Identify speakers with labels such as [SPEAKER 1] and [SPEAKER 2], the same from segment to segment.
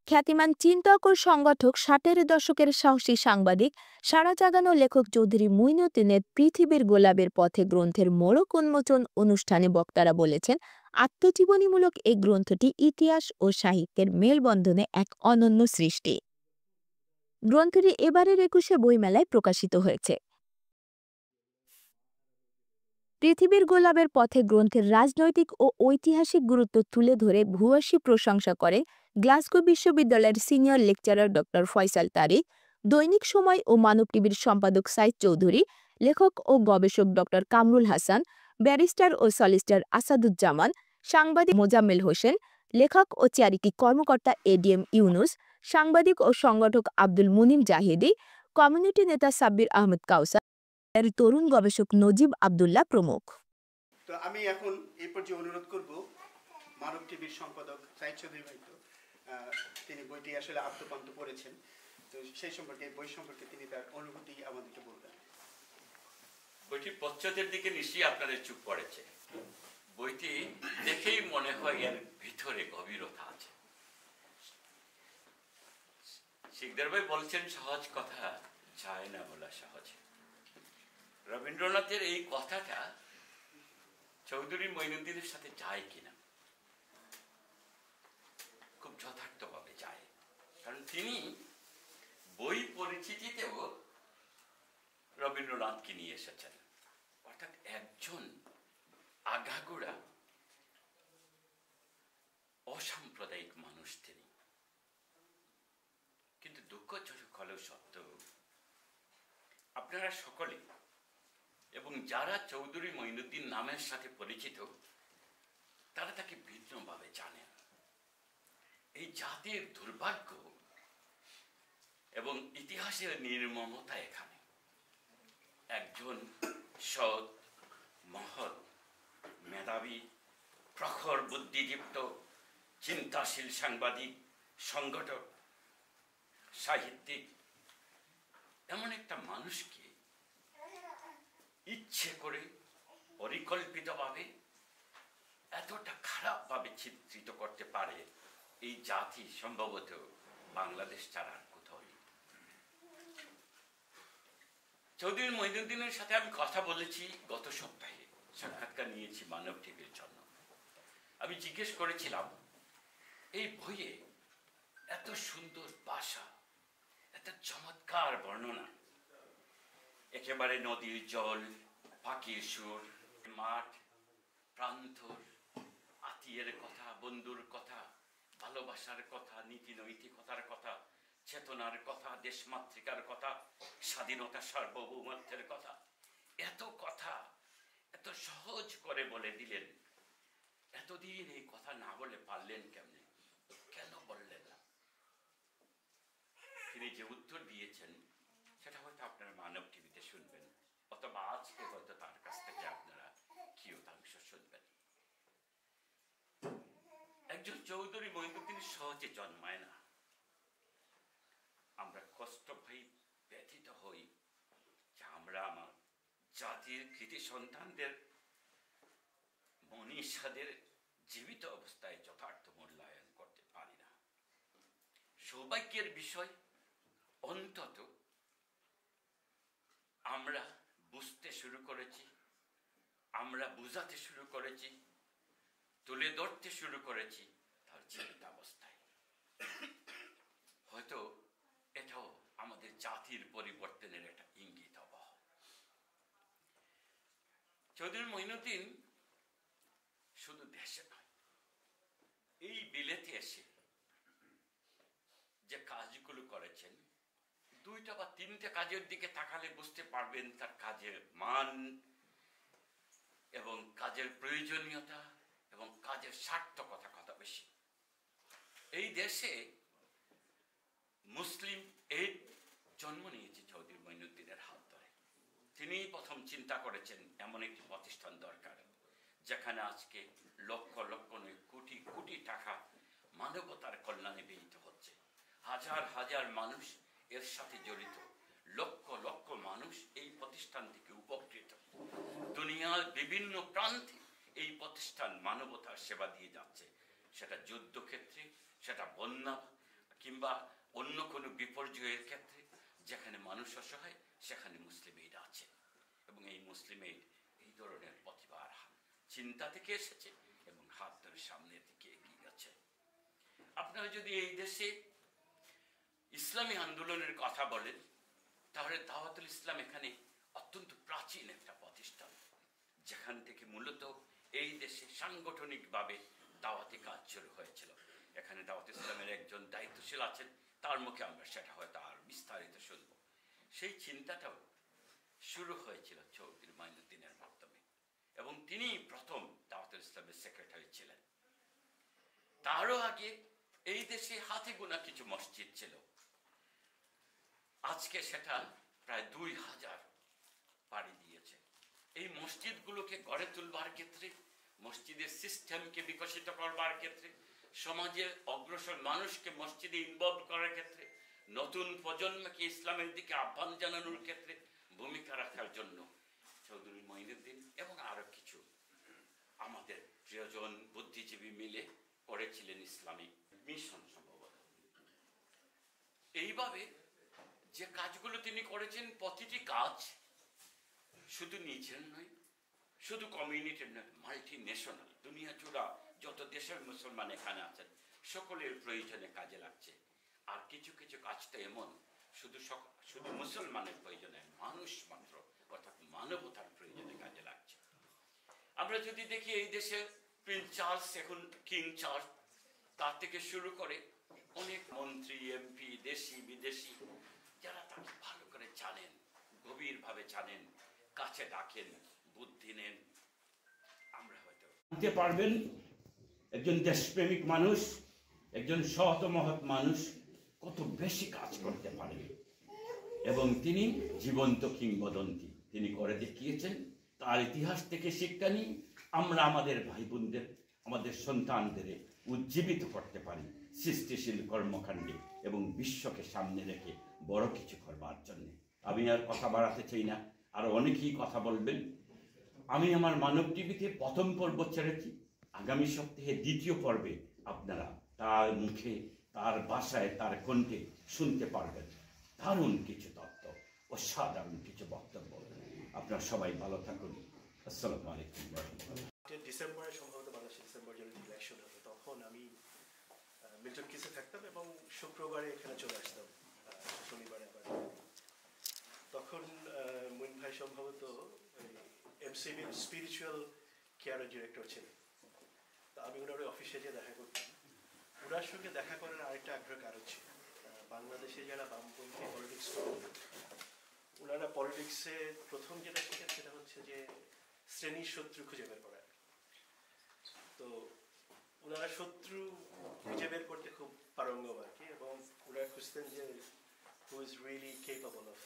[SPEAKER 1] খ্যাতিমান চিন্তক ও সংগঠক 60-এর দশকের সাহসী সাংবাদিক সাড়া জাগানো লেখক চৌধুরী মুইনুদ্দিনের পৃথিবীর গোলাপের পথে গ্রন্থের মোড়ক উন্মোচন অনুষ্ঠানে বক্তারা বলেছেন, আত্মজীবনীমূলক এই গ্রন্থটি ইতিহাস ও সাহিত্যের মেলবন্ধনে এক অনন্য সৃষ্টি। গ্রন্থটি এবারের 21শে বইমেলায় প্রকাশিত হয়েছে। পৃথিবীর গোলাপের পথে গ্রন্থের রাজনৈতিক ও ঐতিহাসিক গুরুত্ব তুলে ধরে ভূয়সী প্রশংসা করেন গ্লাসগো বিশ্ববিদ্যালয়ের সিনিয়র লেকচারার ড ফয়সাল তারিক, দৈনিক সময় ও মানব টিভির সম্পাদক সাইদ চৌধুরী, লেখক ও গবেষক ড কামরুল হাসান, ব্যারিস্টার ও সলিসিটর আসাদুজ্জামান, সাংবাদিক মোজাম্মেল হোসেন, লেখক ও চারিকি কর্মকর্তা এডিএম ইউনুস, সাংবাদিক ও সংগঠক আব্দুল মুনিম জাহিদি, কমিউনিটি নেতা সাব্বির আহমেদ কাউসার, এর তরুণ গবেষক নজিব আব্দুল্লাহ প্রমুখ।
[SPEAKER 2] তো আমি এখন এই পর্যায়ে অনুরোধ করব মানব টিভির সম্পাদক সাইদ চৌধুরী ভাইকে, তিনি বইটি আসলে আত্মপান্ত পড়েছেন, তো সেই সম্পর্কে বই সম্পর্কে তিনি তার অনুভূতি আমাদেরকে বলবেন।
[SPEAKER 3] বইটি পশ্চাতের দিকে নিশ্চয়ই আপনাদের চোখ পড়েছে। বইটি দেখেই মনে হয় এর ভিতরে গভীরতা আছে। শিকদার ভাই বলছেন সহজ কথা যায় না বলা সহজ। রবীন্দ্রনাথের এই কথাটা চৌধুরী মুইনুদ্দিনের সাথে যায় কিনা, খুব যথার্থভাবে যায়। কারণ তিনি বই পরিচিতিতেও রবীন্দ্রনাথকে নিয়ে এসেছেন, অর্থাৎ একজন আগাগোড়া অসাম্প্রদায়িক মানুষ তিনি। কিন্তু দুঃখজনক হলেও সত্য, আপনারা সকলে এবং যারা চৌধুরী মুইনুদ্দিন নামের সাথে পরিচিত তারা তাকে ভিন্নভাবে জানেন। এই জাতির দুর্ভাগ্য এবং ইতিহাসের নির্মমতা এখানে। একজন সৎ, মহৎ, মেধাবী, প্রখর বুদ্ধিদীপ্ত, চিন্তাশীল সাংবাদিক, সংগঠক, সাহিত্যিক, এমন একটা মানুষকে ইচ্ছে করে পরিকল্পিতভাবে এতটা খারাপভাবে চিত্রিত করতে পারে এই জাতি সম্ভবত বাংলাদেশ ছাড়া আর কোথাও। চৌধুরী মুইনুদ্দিনের সাথে আমি কথা বলেছি, গত সপ্তাহে সাক্ষাৎকার নিয়েছি মানব টিভির জন্য। আমি জিজ্ঞেস করেছিলাম এই বইয়ে এত সুন্দর ভাষা, এত চমৎকার বর্ণনা, একেবারে নদীর জল, পাখির সুর, মাঠ, প্রান্তর, আত্মীয়ের কথা, বন্ধুর কথা, ভালোবাসার কথা, নীতি নৈতিকতার কথা, চেতনার কথা, দেশমাতৃকার কথা, স্বাধীনতা সার্বভৌমত্বের কথা, এত কথা এত সহজ করে বলে দিলেন। এতদিন এই কথা না বলে পারলেন কেমনে, কেন বললেন না? তিনি যে উত্তর দিয়েছেন সেটা হয়তো আপনারা মানব টিভিতে শুনবেন, অথবা আজকে হয়তো তার কাছ থেকে আপনারা কিয়দাংশ শুনবেন। একজন চৌধুরী মুইনুদ্দিন সহজে জন্মায় না। আমরা কষ্ট পাই, ব্যথিত হই যে আমরা আমার জাতির কৃতি সন্তানদের, মনীষাদের জীবিত অবস্থায় যথার্থ মূল্যায়ন করতে পারি না। সৌভাগ্যের বিষয় অন্তত আমরা বুঝতে শুরু করেছি, আমরা বুঝাতে শুরু করেছি, তুলে ধরতে শুরু করেছি তার জীবিত অবস্থায়। হয়তো এটাও আমাদের জাতির পরিবর্তনের একটা ইঙ্গিত হবো। চৌধুরী মুইনুদ্দিন শুধু দেশে নয়, এই বিলেতে এসে যে কাজগুলো করেছেন, 2টা বা 3টে কাজের দিকে তাকালে বুঝতে পারবেন তার কাজের মান এবং কাজের প্রয়োজনীয়তা এবং কাজের সার্থকতা কত বেশি। এই দেশে মুসলিম এইড জন্ম নিয়েছে চৌধুরী মুইনুদ্দিনের হাত ধরে। তিনি প্রথম চিন্তা করেছেন এমন একটি প্রতিষ্ঠান দরকার যেখানে আজকে লক্ষ লক্ষ নয় কোটি কোটি টাকা মানবতার কল্যাণে ব্যয়িত হচ্ছে। হাজার হাজার মানুষ এর সাথে জড়িত, লক্ষ লক্ষ মানুষ এই প্রতিষ্ঠান থেকে উপকৃত। দুনিয়ার বিভিন্ন প্রান্তে এই প্রতিষ্ঠান মানবতার সেবা দিয়ে যাচ্ছে, সেটা যুদ্ধক্ষেত্রে, সেটা বন্যা কিংবা অন্য কোনো বিপর্যয়ের ক্ষেত্রে যেখানে মানুষ অসহায় সেখানে মুসলিম এইড আছে। এবং এই মুসলিম এইড এই ধরনের প্রতিভার চিন্তা থেকে এসেছে এবং হাত ধরে সামনের দিকে এগিয়ে গেছে। আপনারা যদি এই দেশে ইসলামী আন্দোলনের কথা বলেন তাহলে দাওয়াতুল ইসলাম এখানে অত্যন্ত প্রাচীন একটা প্রতিষ্ঠান, যেখান থেকে মূলত এই দেশে সাংগঠনিকভাবে দাওয়াতি কাজ শুরু হয়েছিল। এখানে দাওয়াত ইসলামের একজন দায়িত্বশীল আছেন, তার মুখে আমরা সেটা হয়তো আর বিস্তারিত শুনব। সেই চিন্তাটাও শুরু হয়েছিল চৌধুরী মাইনুদ্দিনের মাধ্যমে এবং তিনি প্রথম দাওয়াতুল ইসলামের সেক্রেটারি ছিলেন। তারও আগে এই দেশে হাতে গোনা কিছু মসজিদ ছিল, আজকে সেটা প্রায় 2000 পাড়ি দিয়েছে। এই মসজিদগুলোকে গড়ে তুলবার ক্ষেত্রে, মসজিদের সিস্টেমকে বিকশিত করবার ক্ষেত্রে, সমাজের অগ্রসর মানুষকে মসজিদে ইনভলভ করার ক্ষেত্রে, নতুন প্রজন্মকে ইসলামের দিকে আহ্বান জানানোর ক্ষেত্রে ভূমিকা রাখার জন্য চৌধুরী মঈনুদ্দিন এবং আরো কিছু আমাদের প্রিয়জন বুদ্ধিজীবী মিলে করেছিলেন ইসলামিক মিশন সম্ভবত। এইভাবে যে কাজগুলো তিনি করেছেন, প্রতিটি কাজ শুধু নিজের নয়, শুধু কমিউনিটির নয়, মাল্টি ন্যাশনাল, দুনিয়া জুড়া যত দেশের মুসলমান এখানে আছেন সকলের প্রয়োজনে কাজে লাগছে। আর কিছু কিছু কাজ তো এমন শুধু মুসলমানের প্রয়োজনে, মানুষ মাত্র অর্থাৎ মানবতার প্রয়োজনে কাজে লাগছে। আমরা যদি দেখি এই দেশের প্রিন্স চার্লস, এখন কিং চার্লস, তার থেকে শুরু করে অনেক মন্ত্রী, এমপি, দেশি বিদেশি, যারা তাকে ভালো করে জানেন, গভীরভাবে জানেন, কাছে ডাকেন, বুদ্ধি নেন। আমরা হয়তো জানতে পারবেন একজন দেশপ্রেমিক মানুষ, একজন সৎ মহৎ মানুষ কত বেশি কাজ করতে পারে। এবং তিনি জীবন্ত কিংবদন্তি, তিনি করে দেখিয়েছেন। তার ইতিহাস থেকে শিক্ষা নিয়ে আমরা আমাদের ভাই বোনদের, আমাদের সন্তানদের উজ্জীবিত করতে পারি সৃষ্টিশীল কর্মকাণ্ডে এবং বিশ্বকে সামনে রেখে বড় কিছু করবার জন্য। আমি আর কথা বাড়াতে চাই না, আরো অনেকেই কথা বলবেন। আমি আমার মানব টিভিতে প্রথম পর্ব ছেড়েছি, আগামী সপ্তাহে দ্বিতীয় পর্বে আপনারা তার মুখে, তার ভাষায়, তার কণ্ঠে শুনতে পারবেন দারুণ কিছু তথ্য, অসাধারণ কিছু বক্তব্য। আপনারা সবাই ভালো থাকুন। আসসালামু আলাইকুম।
[SPEAKER 4] ডিসেম্বরে সম্ভবত বাংলাদেশে ডিসেম্বর জন্য ইলেকশন হবে, তখন আমি মিল্টন কিসে থাকতাম এবং শুক্রবারে এখানে চলে আসতাম, শনিবারে আবার। তখন মুইন ভাই সম্ভবত এমসিবির স্পিরিচুয়াল কেয়ারের ডিরেক্টর ছিলেন। তো আমি ওনার অফিসে গিয়ে দেখা করতাম। ওনার সঙ্গে দেখা করার আরেকটা আগ্রহ কারণ ছিল, বাংলাদেশে যারা বামপন্থী পলিটিক্স করেন, ওনারা পলিটিক্সে প্রথম যেটা শেখেন সেটা হচ্ছে যে শ্রেণীর শত্রু খুঁজে বের করা। তো ওনারা শত্রু খুঁজে বের করতে খুব পারঙ্গম আর কি, এবং ওনারা খুঁজতেন যে who is really capable of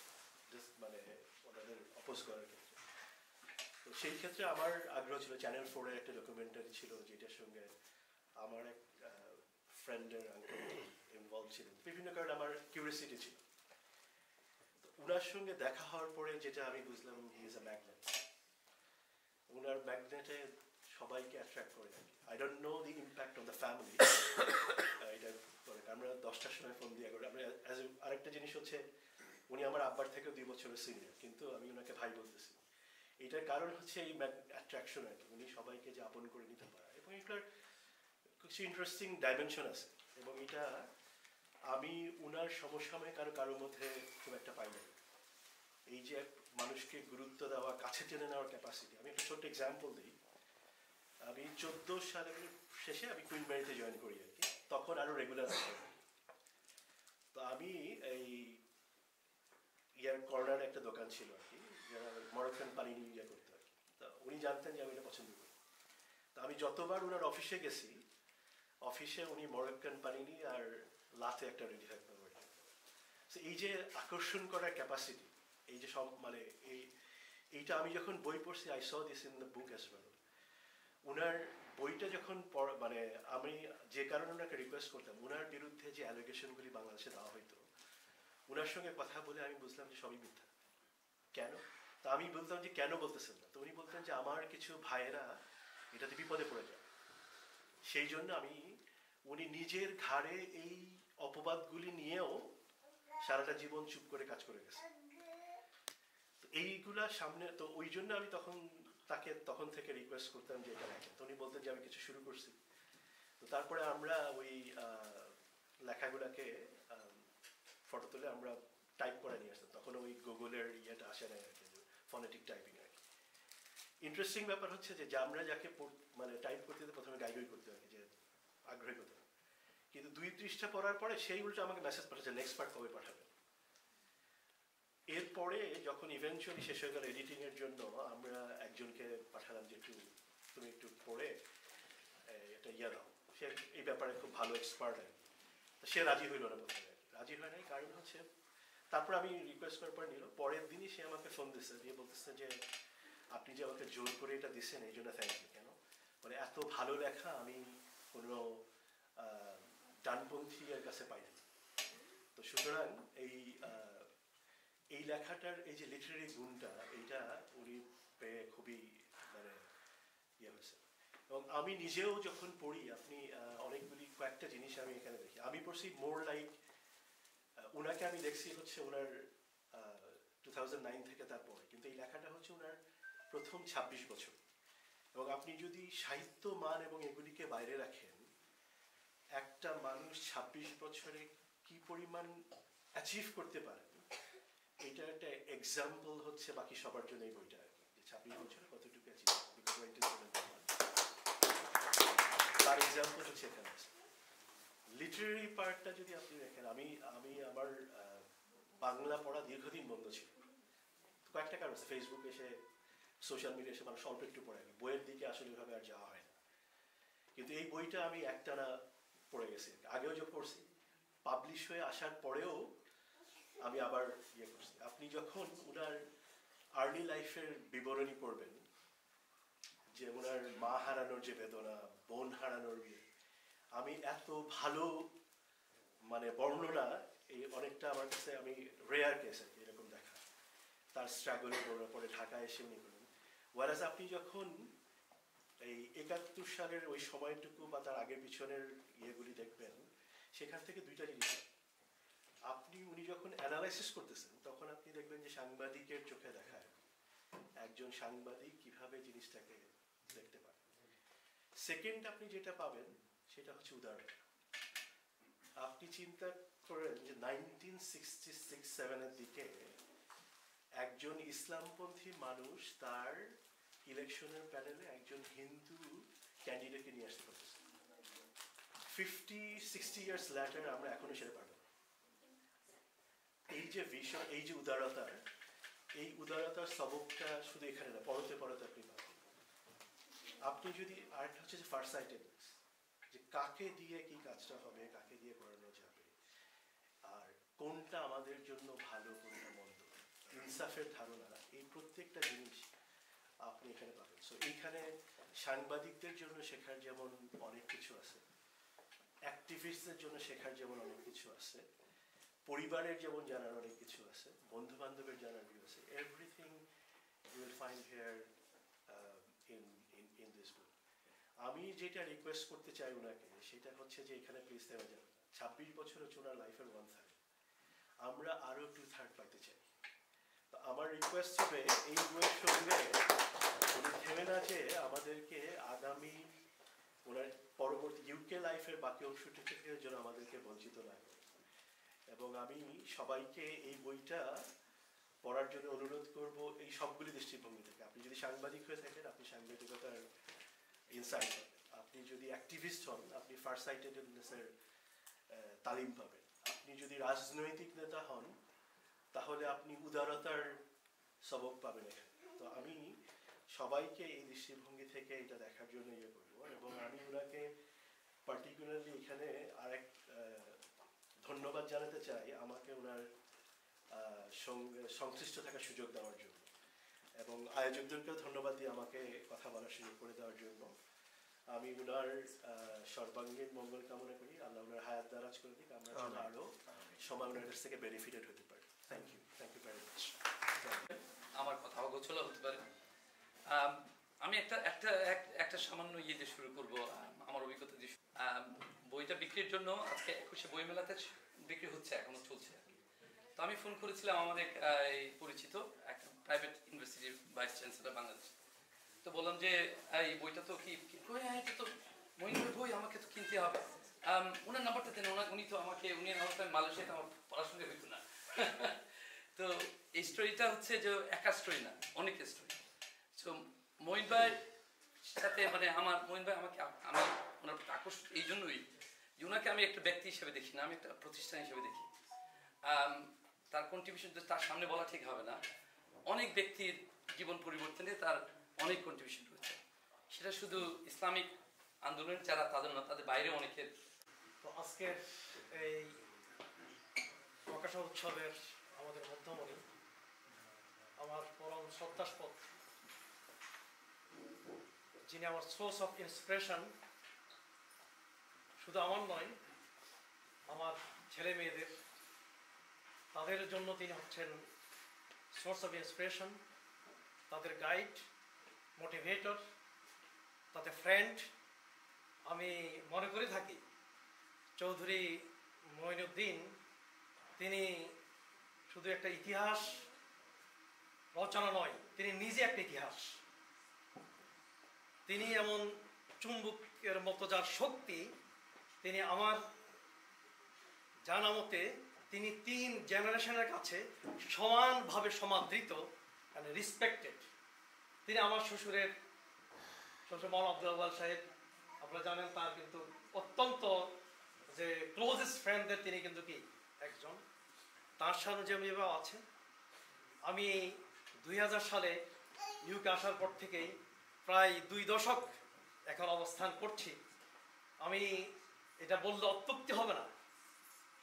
[SPEAKER 4] মানে ওনাদের অপোজ করার ক্ষেত্রে। তো সেই ক্ষেত্রে আমার আগ্রহ ছিল। চ্যানেল 4-এর একটা ডকুমেন্টারি ছিল যেটার সঙ্গে আমার এক ফ্রেন্ডের আঙ্কেল ইনভলভ ছিলেন। বিভিন্ন কারণে আমার কিউরিয়াসিটি ছিল। তো ওনার সঙ্গে দেখা হওয়ার পরে যেটা আমি বুঝলাম, হি ইজ আ ম্যাগনেট। ওনার ম্যাগনেটে সবাইকে অ্যাট্রাক্ট করে থাকি। I don't know the impact on the family. এটা আমরা 10টার সময় ফোন দিয়ে করি। আমরা আরেকটা জিনিস হচ্ছে, উনি আমার আব্বার থেকেও 2 বছরের সিনিয়র, কিন্তু আমি ওনাকে ভাই বলতেছি। এটার কারণ হচ্ছে এই অ্যাট্রাকশন আর কি, উনি সবাইকে যে আপন করে নিতে পারে। এবং এটার কিছু ইন্টারেস্টিং ডাইমেনশন আছে, এবং এটা আমি ওনার সমসাময়িক কারোর মধ্যে খুব একটা পাই না। এই যে মানুষকে গুরুত্ব দেওয়া, কাছে টেনে নেওয়ার ক্যাপাসিটি। আমি একটা ছোট্ট এক্সাম্পল দিই। আমি 14 সালের শেষে আমি কুইন ম্যারিতে জয়েন করি আর কি, তখন আরো রেগুলার আসতাম। তো আমি এই কর্নার একটা দোকান ছিল আর কি, যারা মরক্কান পানিনি করতো আর কি। তা উনি জানতেন যে আমি এটা পছন্দ করি। তা আমি যতবার ওনার অফিসে গেছি, অফিসে উনি মরক্কান পানিনি আর লাতে একটা রেডি থাকতেন। এই যে আকর্ষণ করার ক্যাপাসিটি, এই যে সব মানে এইটা আমি যখন বই পড়ছি, I saw this in the book as well. ওনার বইটা যখন মানে আমি যে কারণে ওনাকে রিকোয়েস্ট করতাম, ওনার বিরুদ্ধে যে অ্যালিগেশনগুলি বাংলাদেশে দেওয়া হইতো, ওনার সঙ্গে কথা বলে আমি বুঝলাম যে সবই মিথ্যা। কেন? তা আমি বলতাম যে কেন বলতেছেন না? তো উনি বলতেন যে আমার কিছু ভাইয়েরা এটাতে বিপদে পড়ে যায়, সেই জন্য উনি নিজের ঘাড়ে এই অপবাদগুলি নিয়েও সারাটা জীবন চুপ করে কাজ করে গেছে। তো এইগুলা সামনে, তো ওই জন্য আমি তাকে তখন থেকে রিকোয়েস্ট করতাম যে এটা লেখেন। তো উনি বলতেন যে আমি কিছু শুরু করছি। তো তারপরে আমরা ওই লেখাগুলাকে ফটো তুলে আমরা টাইপ করে নিয়ে আসতাম। তখন ওই গুগলের ইয়েটা আসে না আর কি, ফনেটিক টাইপিং আর কি। ইন্টারেস্টিং ব্যাপার হচ্ছে যে আমরা যাকে মানে টাইপ করতে প্রথমে গাইগই করতে হয় যে আগ্রহী করতে হয়, কিন্তু 2 পৃষ্ঠা পড়ার পরে সেই উল্টো আমাকে মেসেজ পাঠাচ্ছে নেক্সট পার্ট কবে পাঠাবে। এরপরে যখন ইভেনচুয়ালি শেষ হয়ে গেল এডিটিং এর জন্য, আমরা একজনকে পাঠালাম যে তুমি একটু পড়ে এটা ইয়ে দাও। সে এই ব্যাপারে খুব ভালো এক্সপার্ট আর কি। তো সে রাজি হইল না প্রথমে, রাজি হয় নাই। কারণ হচ্ছে তারপর আমি রিকোয়েস্ট করার পর নিল, পরের দিনই সে আমাকে ফোন দিচ্ছে, দিয়ে বলতেছে যে আপনি যে আমাকে জোর করে এটা দিচ্ছেন এই জন্য থ্যাংক ইউ। কেন মানে এত ভালো লেখা আমি কোনো ডানপন্থী এর কাছে পাইনি। তো সুতরাং এই লেখাটার এই যে লিটারারি গুণটা, এইটা উনি পেয়ে খুবই মানে ইয়ে হয়েছে। এবং আমি নিজেও যখন পড়ি, আপনি কয়েকটা জিনিস আমি এখানে দেখি। আমি পড়ছি মোর লাইক, ওনাকে আমি দেখছি হচ্ছে ওনার 2009 থেকে তারপরে, কিন্তু এই লেখাটা হচ্ছে ওনার প্রথম 26 বছর। এবং আপনি যদি সাহিত্য মান এবং এগুলিকে বাইরে রাখেন, একটা মানুষ 26 বছরে কি পরিমাণ অ্যাচিভ করতে পারে, এটা একটা এক্সাম্পল হচ্ছে বাকি সবার জন্য এই বইটা আর কি, যে 26 বছরে কতটুকু অ্যাচিভ তার এক্সাম্পল হচ্ছে এখানে আছে। লিটারেরি পার্টটা যদি আপনি দেখেন, আমি আমার বাংলা পড়া দীর্ঘদিন বন্ধ ছিল। কয়েকটা কারণ আছে, ফেসবুক এসে সোশ্যাল মিডিয়া এসে মানুষ অল্প একটু পড়ে, বইয়ের দিকে আসলে ওইভাবে আর যাওয়া হয় না। কিন্তু এই বইটা আমি একটানা পড়ে গেছি, আগেও যে পড়ছি, পাবলিশ হয়ে আসার পরেও আমি আবার ইয়ে করছি। আপনি যখন ওনার আর্লি লাইফের বিবরণী পড়বেন, যে ওনার মা হারানোর যে বেদনা, বোন হারানোর আমি এত ভালো মানে বর্ণনা, এই অনেকটা আমার কাছে আমি রেয়ার কেস আর কি এরকম দেখা। তার স্ট্রাগল পরে ঢাকায় এসে উনি করলেন। ওয়ারাজ আপনি যখন এই 71 সালের ওই সময়টুকু বা তার আগের পিছনের ইয়েগুলি দেখবেন, সেখান থেকে দুইটা জিনিস উনি যখন অ্যানালাইসিস করতেছেন, তখন আপনি দেখবেন যে সাংবাদিকের চোখে দেখায় একজন সাংবাদিক কিভাবে জিনিসটাকে দেখতে পারে। সেকেন্ড আপনি যেটা পাবেন সেটা হচ্ছে উদাহরণ। আপনি চিন্তা করেন যে 1966-67 দিকে একজন ইসলামপন্থী মানুষ তার ইলেকশনের প্যানেলে একজন হিন্দু ক্যান্ডিডেটকে নিয়ে আসতে পারতেছে। 50-60 ইয়ার্স ল্যাটার আমরা এখনো সেটা পারবো। এই যে ভিশন, এই যে উদারতার সবকটা শুধু এখানে না, পরতে পরতে আপনি পাবেন। আপনি যদি আরেকটা হচ্ছে যে ফারসাইটেডনেস, যে কাকে দিয়ে কি কাজটা হবে, কাকে দিয়ে করানো যাবে, আর কোনটা আমাদের জন্য ভালো, কোনটা মন্দ, ইনসাফের ধারণা, এই প্রত্যেকটা জিনিস আপনি এখানে পাবেন। সো এইখানে সাংবাদিকদের জন্য শেখার যেমন অনেক কিছু আছে, অ্যাক্টিভিস্টদের জন্য শেখার যেমন অনেক কিছু আছে, পরিবারের যেমন জানার অনেক কিছু আছে, বন্ধু বান্ধবের জানার কিছু আছে। Everything you will find here in this book. আমি যেটা রিকোয়েস্ট করতে চাই ওনাকে, সেটা হচ্ছে যে এখানে প্লিজ দেওয়া যাবে 26 বছর হচ্ছে ওনার লাইফের 1/3, আমরা আরো 2/3 পাইতে চাই। তো আমার রিকোয়েস্ট হবে এই বইয়ের সঙ্গে উনি থেমে না যে আমাদেরকে আগামী ওনার পরবর্তী ইউকে লাইফের বাকি অংশটি থেকে যেন আমাদেরকে বঞ্চিত না করে। এবং আমি সবাইকে এই বইটা পড়ার জন্য অনুরোধ করব এই সবগুলি দৃষ্টিভঙ্গি থেকে। আপনি যদি সাংবাদিক হয়ে থাকেন, আপনি সাংবাদিকতার ইনসাইট পাবেন। আপনি যদি অ্যাক্টিভিস্ট হন, আপনি ফারসাইটেডনেসের তালিম পাবেন। আপনি যদি রাজনৈতিক নেতা হন, তাহলে আপনি উদারতার সবক পাবেন এখানে। তো আমি সবাইকে এই দৃষ্টিভঙ্গি থেকে এটা দেখার জন্য ইয়ে করবো। এবং আমি ওনাকে পার্টিকুলারলি এখানে আরেক ধন্যবাদ জানাতে চাই, আমাকে ওনার সঙ্গে সংশ্লিষ্ট থাকার সুযোগ দেওয়ার জন্য, এবং আয়োজকদেরকেও ধন্যবাদ দিয়ে আমাকে কথা বলার সুযোগ করে দেওয়ার জন্য। আমি ওনার সর্বাঙ্গীন মঙ্গল কামনা করি, আল্লাহ ওনার হায়াত দারাজ করে দিক, আমরা যেন আরও সময় ওনার কাছ থেকে বেনিফিটেড হতে পারি। Thank you very much.
[SPEAKER 5] আমার কথা অগোছালো হতে পারে। আমি একটা সামান্য ইয়ে দিয়ে শুরু করবো, আমার অভিজ্ঞতা দিয়ে বইটা বিক্রির জন্য আজকে 21শে বই মেলাতে বিক্রি হচ্ছে, এখনো চলছে। তো আমি ফোন করেছিলাম আমাদের এই পরিচিত একটা প্রাইভেট ইউনিভার্সিটির ভাইস চ্যান্সেলর বাংলাদেশ। তো বললাম যে এই বইটা তো কি এটা তো মহিনের বই, আমাকে তো কিনতে হবে। ওনার নাম্বারটা দেন, উনি তো আমাকে, উনি না হলে মালয়েশিয়াতে আমার পড়াশোনা হইতো না। তো এই স্টোরিটা হচ্ছে যে একা স্টোরি না, অনেক স্টোরি। সো মহিন ভাই সাথে মানে মহিন ভাই আমাকে, আমি ওনার প্রতি আকর্ষণ এই জন্যই যে ওনাকে আমি একটা ব্যক্তি হিসেবে দেখি না, আমি একটা প্রতিষ্ঠান হিসেবে দেখি। তার কন্ট্রিবিউশন তার সামনে বলা ঠিক হবে না, অনেক ব্যক্তির জীবন পরিবর্তনে তার অনেক কন্ট্রিবিউশন রয়েছে। সেটা শুধু ইসলামিক আন্দোলন যারা তাদের না, তাদের বাইরে অনেকের।
[SPEAKER 6] তো আজকের এই প্রকাশ উৎসবের আমাদের মধ্যমণি আমার পরম শ্রদ্ধাস্পদ, যিনি আমার সোর্স অফ ইন্সপিরেশন, শুধু আমার নয়, আমার ছেলে মেয়েদের, তাদের জন্য তিনি হচ্ছেন সোর্স অফ ইন্সপিরেশন, তাদের গাইড, মোটিভেটর, তাদের ফ্রেন্ড। আমি মনে করে থাকি চৌধুরী মঈনুদ্দিন তিনি শুধু একটা ইতিহাস রচনা নয়, তিনি নিজে একটা ইতিহাস। তিনি এমন চুম্বকের মতো যার শক্তি, তিনি আমার জানা মতে তিনি 3 জেনারেশনের কাছে সমানভাবে সমাদৃত, মানে রেসপেক্টেড। তিনি আমার শ্বশুর মৌলানা আব্দুল আউয়াল সাহেব, আপনারা জানেন, তার কিন্তু অত্যন্ত যে ক্লোজেস্ট ফ্রেন্ডদের তিনি কিন্তু কি একজন। তার সাথে যে মেয়েরাও আছে। আমি 2000 সালে ইউকে আসার পর থেকেই প্রায় 2 দশক এখন অবস্থান করছি। আমি এটা বললে অত্যুক্তি হবে না,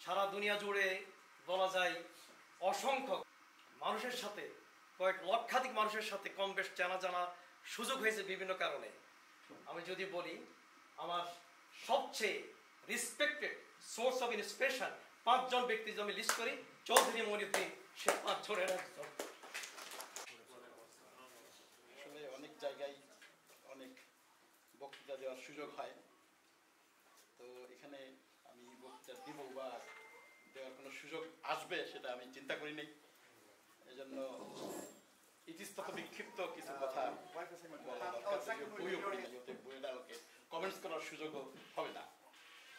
[SPEAKER 6] সারা দুনিয়া জুড়ে বলা যায় অসংখ্য মানুষের সাথে, কয়েক লক্ষাধিক মানুষের সাথে কম বেশ জানা সুযোগ হয়েছে বিভিন্ন কারণে। আমি যদি বলি আমার সবচেয়ে রেসপেক্টেড সোর্স অফ ইন্সপিরেশন 5 জন ব্যক্তি যদি আমি লিস্ট করি, চৌধুরী মঈনুদ্দিন সে 5 জনের একজন।
[SPEAKER 2] আসলে অনেক জায়গায় অনেক বক্তৃতা দেওয়ার সুযোগ হয়, তো এখানে আমি বক্তৃতা দিব বা দেওয়ার কোনো সুযোগ আসবে সেটা আমি চিন্তা করি নাই। এজন্য ইতিস্তত বিক্ষিপ্ত কিছু কথা বইয়ের আলোকে কমেন্টস করার সুযোগও হবে না।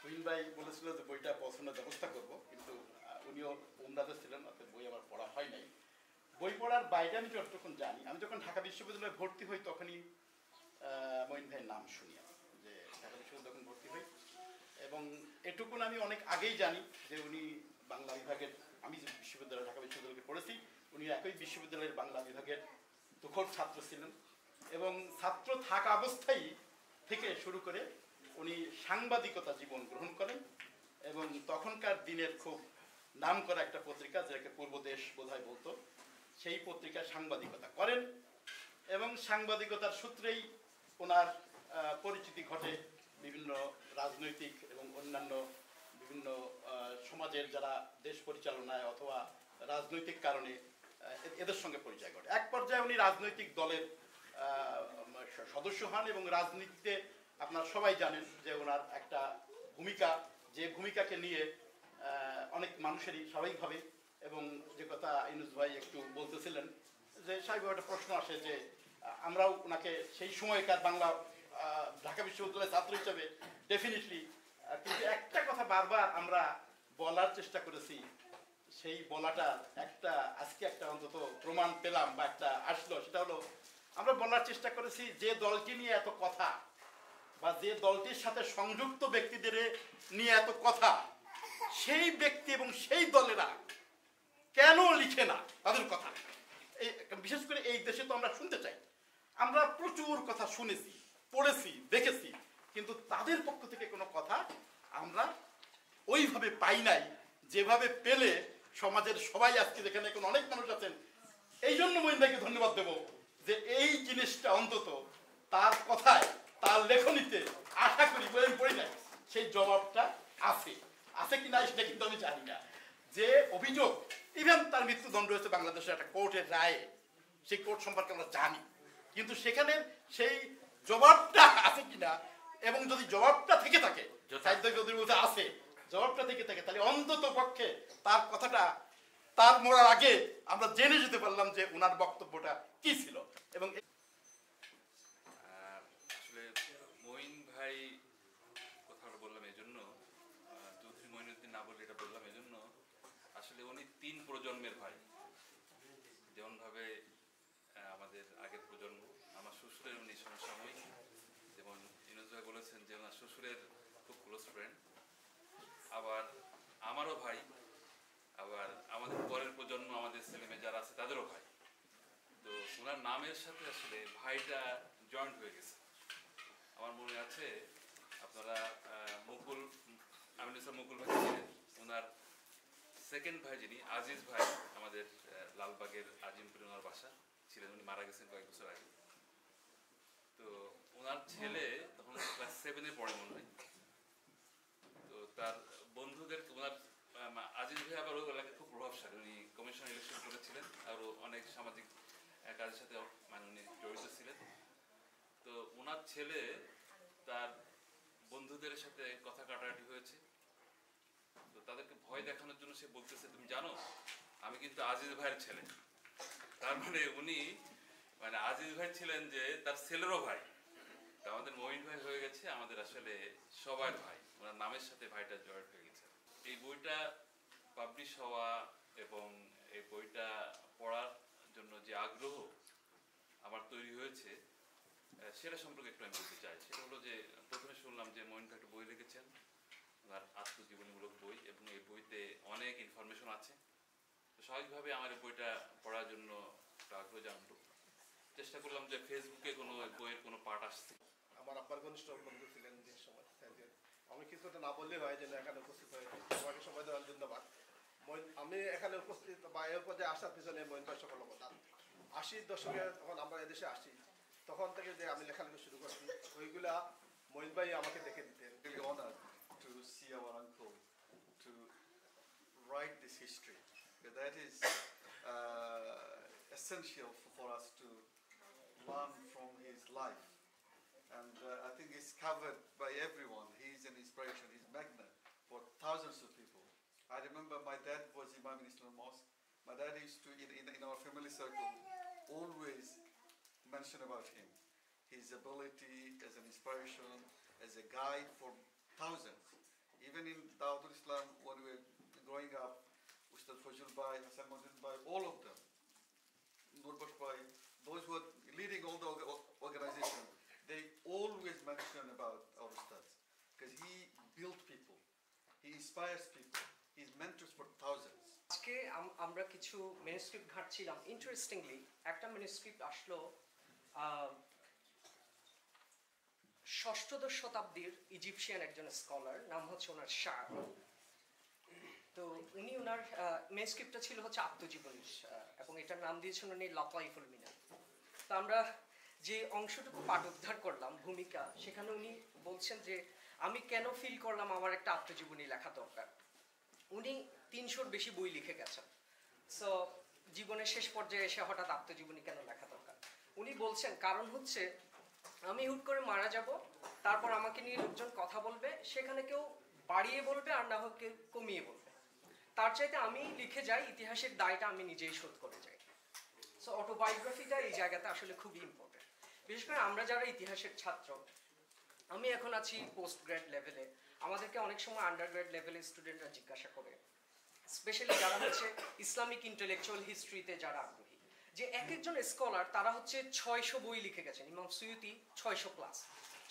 [SPEAKER 2] তুহিন ভাই বলেছিল যে বইটা পছন্দের ব্যবস্থা করব, কিন্তু উনিও উমরাতে ছিলেন, অর্থাৎ বই আমার পড়া হয় নাই। বই পড়ার বাইরে আমি যতটুকু জানি, আমি যখন ঢাকা বিশ্ববিদ্যালয়ে ভর্তি হই তখনই মঈন ভাইয়ের নাম শুনি, যে ঢাকা বিশ্ববিদ্যালয়ে যখন ভর্তি হই। এবং এটুকুন আমি অনেক আগেই জানি যে উনি বাংলা বিভাগের, আমি যে বিশ্ববিদ্যালয় ঢাকা বিশ্ববিদ্যালয়ে পড়েছি, উনি একই বিশ্ববিদ্যালয়ের বাংলা বিভাগের তুখোর ছাত্র ছিলেন। এবং ছাত্র থাকা অবস্থায় থেকে শুরু করে উনি সাংবাদিকতা জীবন গ্রহণ করেন। এবং তখনকার দিনের খুব নাম করা একটা পত্রিকা, যেটাকে পূর্বদেশ বোধহয় বলতো, সেই পত্রিকায় সাংবাদিকতা করেন। এবং সাংবাদিকতার সূত্রেই ওনার পরিচিতি ঘটে বিভিন্ন রাজনৈতিক এবং অন্যান্য বিভিন্ন সমাজের যারা দেশ পরিচালনায় অথবা রাজনৈতিক কারণে এদের সঙ্গে পরিচয় ঘটে। এক পর্যায়ে উনি রাজনৈতিক দলের সদস্য হন এবং রাজনীতিতে আপনারা সবাই জানেন যে ওনার একটা ভূমিকা, যে ভূমিকাকে নিয়ে অনেক মানুষেরই স্বাভাবিকভাবে, এবং যে কথা ইউনুস ভাই একটু বলতেছিলেন, যে স্বাভাবিকভাবে একটা প্রশ্ন আসে যে আমরাও ওনাকে সেই সময়কার বাংলা ঢাকা বিশ্ববিদ্যালয়ের ছাত্র হিসেবে ডেফিনেটলি, কিন্তু একটা কথা বারবার আমরা বলার চেষ্টা করেছি, সেই বলাটা একটা আজকে একটা অন্তত প্রমাণ পেলাম বা একটা আসলো, সেটা হলো আমরা বলার চেষ্টা করেছি যে দলকে নিয়ে এত কথা বা যে দলটির সাথে সংযুক্ত ব্যক্তিদের নিয়ে এত কথা, সেই ব্যক্তি এবং সেই দলেরা কেন লিখে না তাদের কথা। বিশেষ করে এই দেশে তো আমরা শুনতে চাই, আমরা প্রচুর কথা শুনেছি, পড়েছি, দেখেছি, কিন্তু তাদের পক্ষ থেকে কোনো কথা আমরা ওইভাবে পাই নাই যেভাবে পেলে সমাজের সবাই আজকে, যেখানে এখন অনেক মানুষ আছেন। এই জন্য মঈন ভাইকে ধন্যবাদ দেব যে এই জিনিসটা অন্তত তার কথায়, তার লেখনীতে আশা করি, বই পড়ি নাই, সেই জবাবটা আছে কি না সেটা কিন্তু আমি জানি না। যে অভিযোগ, ইভেন তার মৃত্যুদণ্ড হয়েছে বাংলাদেশের একটা কোর্টের রায়ে, সেই কোর্ট সম্পর্কে আমরা জানি,
[SPEAKER 7] কিন্তু সেখানে সেই জবাবটা আছে কিনা, এবং যদি জবাবটা থেকে থাকে, সাহিত্য যদি বলতে আছে জবাবটা থেকে থাকে, তাহলে অন্তত পক্ষে তার কথাটা তার মরার আগে আমরা জেনে যেতে পারলাম যে ওনার বক্তব্যটা কি ছিল। এবং
[SPEAKER 8] আসলে মঈন ভাই কথাটা বললাম এই জন্য, চৌধুরী মঈনুদ্দিন না বলে এটা বললাম এই জন্য, আসলে উনি 3 প্রজন্মের ভাই। যেমনভাবে আমাদের আগের প্রজন্ম, আমার শ্বশুরের উনি সমসাময়িক, যেমন ইনুস ভাই বলেছেন যে ওনার শ্বশুরের খুব ক্লোজ ফ্রেন্ড, আবার আমারও ভাই, আবার আমাদের পরের প্রজন্ম আমাদের ছেলেমেয়ে যারা আছে তাদেরও ভাই। তো ওনার নামের সাথে আসলে ভাইটা জয়েন্ট হয়ে গেছে। আমার মনে আছে আপনারা মুকুল, আমিনুল ইসলাম মুকুল ভাই ছিলেন, ওনার সেকেন্ড ভাই যিনি আজিজ ভাই, আমাদের লালবাগের আজিমপুরে ওনার বাসা ছিলেন, উনি মারা গেছেন কয়েক বছর আগে। তো ওনার ছেলে তখন ক্লাস 7-এ পড়ে মনে হয়। তো তার বন্ধুদের, ওনার আজিজ ভাই আবার ওই এলাকায় খুব প্রভাবশালী, উনি কমিশন ইলেকশন করেছিলেন, আরও অনেক সামাজিক কাজের সাথে মানে উনি জড়িত ছিলেন। তো ওনার ছেলে তার বন্ধুদের সাথে কথা কাটাকাটি হয়েছে, তো তাদেরকে ভয় দেখানোর জন্য সে বলতেছে, তুমি জানো আমি কিন্তু আজিজ ভাইয়ের ছেলে। তার মানে উনি মানে আজিজ ভাই ছিলেন যে তার ছেলেরও ভাই। তো আমাদের মঈন ভাই হয়ে গেছে আমাদের আসলে সবার ভাই, ওনার নামের সাথে ভাইটা জয়েন্ট হয়ে গেছে। এই বইটা পাবলিশ হওয়া এবং এই বইটা পড়ার জন্য যে আগ্রহ আমার তৈরি হয়েছে, সেটা সম্পর্কে একটু আমি বলতে চাই। সেটা হলো যে প্রথমে শুনলাম যে মঈন ভাই একটা বই লিখেছেন, ওনার আত্মজীবনীমূলক বই, এবং এই বইতে অনেক ইনফরমেশন আছে। তো স্বাভাবিকভাবে আমার এই বইটা পড়ার জন্য একটা আগ্রহ জানলো। চেষ্টা করলাম যে ফেসবুকে কোনো বইয়ের কোনো পার্ট আসছে।
[SPEAKER 4] আমার আব্বার ঘনিষ্ঠ বন্ধু ছিলেন যে সময়, আমি কিছুটা না বললে হয় যেন এখানে উপস্থিত হয়ে সবাইকে সবাই দেওয়ার ধন্যবাদ। আমি এখানে উপস্থিত বা এই পর্যায়ে আসার পিছনে মঈন ভাই সকল অবদান। 80-র দশকে যখন আমরা এদেশে আসি, তখন থেকে যে আমি লেখালেখি শুরু করছি, ওইগুলা মঈন ভাই আমাকে দেখে দিতেন।
[SPEAKER 9] Really honored to see our uncle to write this history. That is essential for us to learn from his life, and I think it's covered by everyone. He's an inspiration. He's magnet for thousands of people. I remember my dad was Imam in Islam Mosque. My dad used to, in our family circle, always mention about him, his ability as an inspiration, as a guide for thousands. Even in Dawud Islam, when we were growing up, Ustad Fajul Bhai, Hassan Majid Bhai, all of them, Nurbash Bhai, those who are leading all the organization, they always mention about our Ustads, because he built people, he inspires people, he's mentors for thousands.
[SPEAKER 6] আজকে আমরা কিছু manuscript ঘাঁটছিলাম। Interestingly একটা manuscript আসলো ষষ্ঠদশ শতাব্দীর Egyptian একজন scholar, নাম হচ্ছে ওনার শাহ। তো উনি ওনার ম্যানুস্ক্রিপ্টটা ছিল হচ্ছে আত্মজীবনী, এবং এটার নাম দিয়েছেন উনি লাতাইফুল মিনান। তো আমরা যে অংশটুকু পাঠ উদ্ধার করলাম ভূমিকা, সেখানে উনি বলছেন যে আমি কেন ফিল করলাম আমার একটা আত্মজীবনী লেখা দরকার। উনি 300-র বেশি বই লিখে গেছেন। সো জীবনের শেষ পর্যায়ে এসে হঠাৎ আত্মজীবনী কেন লেখা দরকার? উনি বলছেন কারণ হচ্ছে আমি হুট করে মারা যাব, তারপর আমাকে নিয়ে লোকজন কথা বলবে, সেখানে কেউ বাড়িয়ে বলবে আর না হোক কেউ কমিয়ে বলবে। তার চাইতে আমি লিখে যাই, ইতিহাসের দায়টা আমি নিজেই শোধ করে যাই। সো অটোবায়োগ্রাফিটা এই জায়গাতে আসলে খুবই ইম্পর্টেন্ট। বিশেষ করে আমরা যারা ইতিহাসের ছাত্র, আমি এখন আছি পোস্ট গ্র্যাড লেভেলে, আমাদেরকে অনেক সময় আন্ডার গ্র্যাড লেভেলের স্টুডেন্টরা জিজ্ঞাসা করে, স্পেশালি যারা হচ্ছে ইসলামিক ইন্টেলেকচুয়াল হিস্ট্রিতে যারা আগ্রহী, যে এক একজন স্কলার তারা হচ্ছে 600 বই লিখে গেছেন। ইমাম সুয়ুতি 600 প্লাস,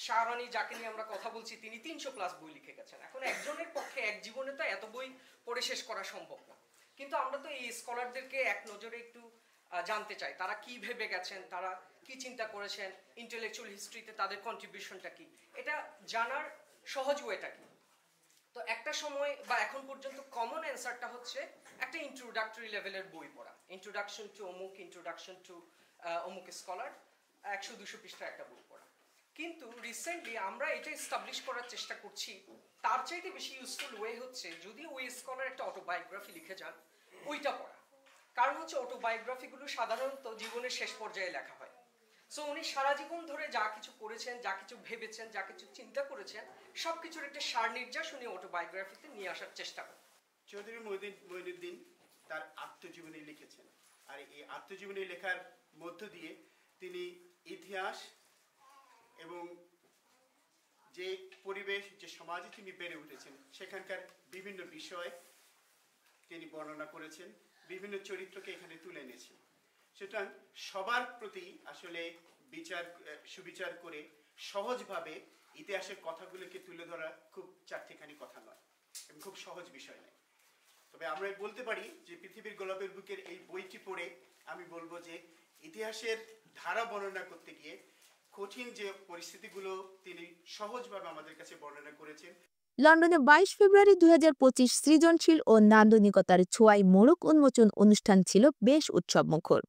[SPEAKER 6] শাহরানি যাকে নিয়ে আমরা কথা বলছি তিনি 300 প্লাস বই লিখে গেছেন। এখন একজনের পক্ষে এক জীবনে তো এত বই পড়ে শেষ করা সম্ভব না, কিন্তু আমরা তো এই স্কলারদেরকে এক নজরে একটু জানতে চাই তারা কি ভেবে গেছেন, তারা কি চিন্তা করেছেন, ইন্টেলেকচুয়াল হিস্ট্রিতে তাদের কন্ট্রিবিউশনটা কি, এটা জানার সহজ ওয়েটা কি। তো একটা সময় বা এখন পর্যন্ত কমন অ্যান্সারটা হচ্ছে একটা ইন্ট্রোডাক্টরি লেভেলের বই পড়া, ইন্ট্রোডাকশন টু অমুক, ইন্ট্রোডাকশন টু অমুক স্কলার, 100-200 পৃষ্ঠার একটা বই পড়া। কিন্তু রিসেন্টলি আমরা এটা এস্টাবলিশ করার চেষ্টা করছি তার চাইতে বেশি ইউজফুল ওয়ে হচ্ছে যদি ওই স্কলার একটা অটোবায়োগ্রাফি লিখে যান ওইটা পড়া। কারণ হচ্ছে অটোবায়োগ্রাফিগুলো সাধারণত জীবনের শেষ পর্যায়ে লেখা হয়।
[SPEAKER 10] সো উনি সারা জীবন ধরে যা কিছু করেছেন, যা কিছু ভেবেছেন, যা কিছু চিন্তা করেছেন, সব কিছুর একটা সার নির্যাস উনি অটোবায়োগ্রাফিতে নিয়ে আসার চেষ্টা করেন।
[SPEAKER 2] চৌধুরী মঈনুদ্দিন তার আত্মজীবনী লিখেছেন, আর এই আত্মজীবনী লেখার মধ্য দিয়ে তিনি ইতিহাস এবং যে পরিবেশ, যে সমাজে তিনি বেড়ে উঠেছেন সেখানকার বিভিন্ন বিষয় তিনি বর্ণনা করেছেন, বিভিন্ন চরিত্রকে এখানে তুলে এনেছেন। সুতরাং সবার প্রতি আসলে সুবিচার করে সহজভাবে ইতিহাসের কথাগুলোকে তুলে ধরা খুব চারটিখানি কথা নয় এবং খুব সহজ বিষয় নয়। তবে আমরা বলতে পারি যে পৃথিবীর গোলাপের বুকের এই বইটি পড়ে আমি বলবো যে ইতিহাসের ধারা বর্ণনা করতে গিয়ে কঠিন যে পরিস্থিতিগুলো তিনি সহজভাবে আমাদের কাছে বর্ণনা করেছেন।
[SPEAKER 1] লন্ডনে 22 ফেব্রুয়ারি 2025 সৃজনশীল ও নান্দনিকতার ছোঁয়ায় মোড়ক উন্মোচন অনুষ্ঠান ছিল বেশ উৎসবমুখর।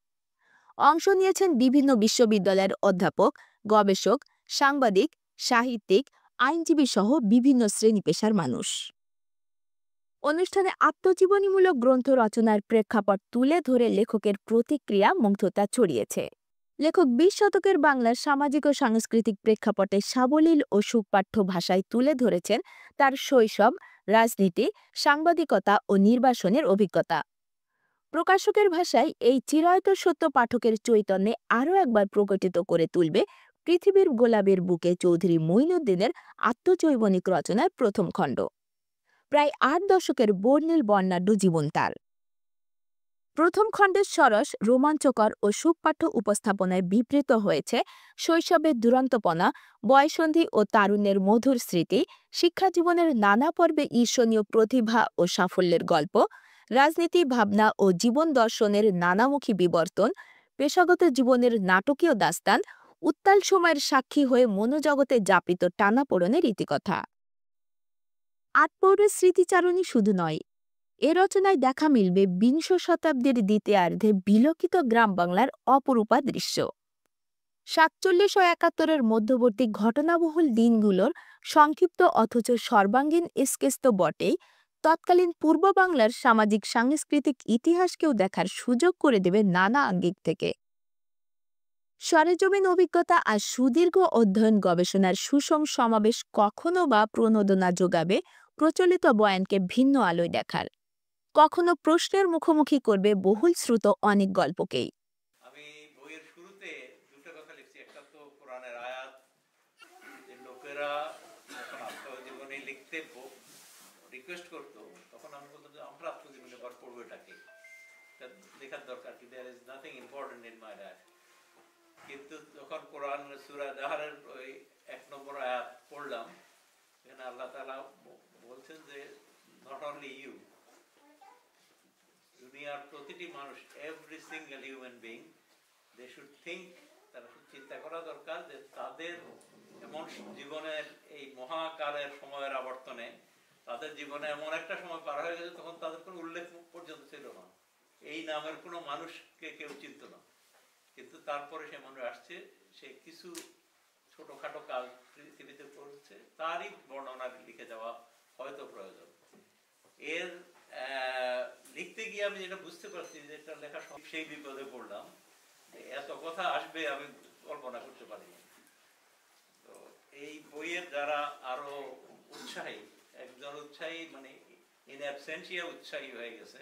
[SPEAKER 1] অংশ নিয়েছেন বিভিন্ন বিশ্ববিদ্যালয়ের অধ্যাপক, গবেষক, সাংবাদিক, সাহিত্যিক, আইনজীবী সহ বিভিন্ন শ্রেণী পেশার মানুষ। অনুষ্ঠানে আত্মজীবনীমূলক গ্রন্থ রচনার প্রেক্ষাপট তুলে ধরে লেখকের প্রতিক্রিয়া মুগ্ধতা ছড়িয়েছে। লেখক 20 শতকের বাংলার সামাজিক ও সাংস্কৃতিক প্রেক্ষাপটে সাবলীল ও সুপাঠ্য ভাষায় তুলে ধরেছেন তার শৈশব, রাজনীতি, সাংবাদিকতা ও নির্বাসনের অভিজ্ঞতা। প্রকাশকের ভাষায় এই চিরায়ত সত্য পাঠকের চৈতন্যে আরও একবার প্রকটিত করে তুলবে পৃথিবীর গোলাপের বুকে চৌধুরী মঈনুদ্দিনের আত্মজৈবনিক রচনার প্রথম খণ্ড। প্রায় 8 দশকের বর্ণিল বর্ণাঢ্য জীবন তার। প্রথম খণ্ডের সরস, রোমাঞ্চকর ও সুপাঠ্য উপস্থাপনায় বিবৃত হয়েছে শৈশবের দুরন্তপনা, বয়ঃসন্ধি ও তারুণ্যের মধুর স্মৃতি, শিক্ষাজীবনের নানা পর্বে ঈর্ষণীয় প্রতিভা ও সাফল্যের গল্প, রাজনীতি, ভাবনা ও জীবন দর্শনের নানামুখী বিবর্তন, পেশাগত জীবনের নাটকীয় দাস্তান, উত্তাল সময়ের সাক্ষী হয়ে মনোজগতে যাপিত টানাপোড়েনের ইতিকথা। আটপৌরের স্মৃতিচারণী শুধু নয়, এ রচনায় দেখা মিলবে 20 শতাব্দীর দ্বিতীয়ার্ধে বিলোকিত গ্রাম বাংলার অপরূপা দৃশ্য। 47 ও 71-এর মধ্যবর্তী ঘটনাবহুল দিনগুলোর সংক্ষিপ্ত অথচ সর্বাঙ্গীন স্কেচ তো বটেই, তৎকালীন পূর্ব বাংলার সামাজিক সাংস্কৃতিক ইতিহাসকেও দেখার সুযোগ করে দেবে নানা আঙ্গিক থেকে। সরেজমিন অভিজ্ঞতা আর সুদীর্ঘ অধ্যয়ন গবেষণার সুষম সমাবেশ কখনো বা প্রণোদনা যোগাবে প্রচলিত বয়ানকে ভিন্ন আলোয় দেখার, কখনো প্রশ্নের মুখোমুখি করবে বহুল শ্রুত অনেক গল্পকেই।
[SPEAKER 11] আমি বইয়ের শুরুতে দুটো কথা লিখছি। একটা তো কোরআনের আয়াত, লোকেরা যখন আত্মজীবনী লিখতে রিকোয়েস্ট করতো তখন আমি বলতাম যে আমরা আত্মজীবনী আবার পড়বো এটাকে, লেখার দরকার কি, there is nothing important in my life. কিন্তু যখন কোরআন সূরা দাহারের ওই 1 নম্বর আয়াত পড়লাম, এখানে আল্লাহ তাআলা বলছেন যে নট অনলি ইউ, দুনিয়ার প্রতিটি মানুষ, every single human being, they should think, তারা চিন্তা করা দরকার যে তাদের এমন জীবনের এই মহাকালের সময়ের আবর্তনে তাদের জীবনে এমন একটা সময় পার হয়ে গেছে তখন তাদের কোনো উল্লেখ পর্যন্ত ছিল না, এই নামের কোনো মানুষকে কেউ চিনত না। কিন্তু তারপরে সে মানুষ আসছে, সে কিছু ছোটখাটো কাজ পৃথিবীতে করছে, তারই বর্ণনা লিখে যাওয়া হয়তো প্রয়োজন। এর লিখতে গিয়ে আমি যেটা বুঝতে পারছি যে এটা লেখা সেই বিপদে পড়লাম, এত কথা আসবে আমি কল্পনা করতে পারিনি। তো এই বইয়ের যারা আরো উৎসাহী, একজন উৎসাহী মানে ইন অ্যাবসেন্সিয়া উৎসাহী হয়ে গেছে,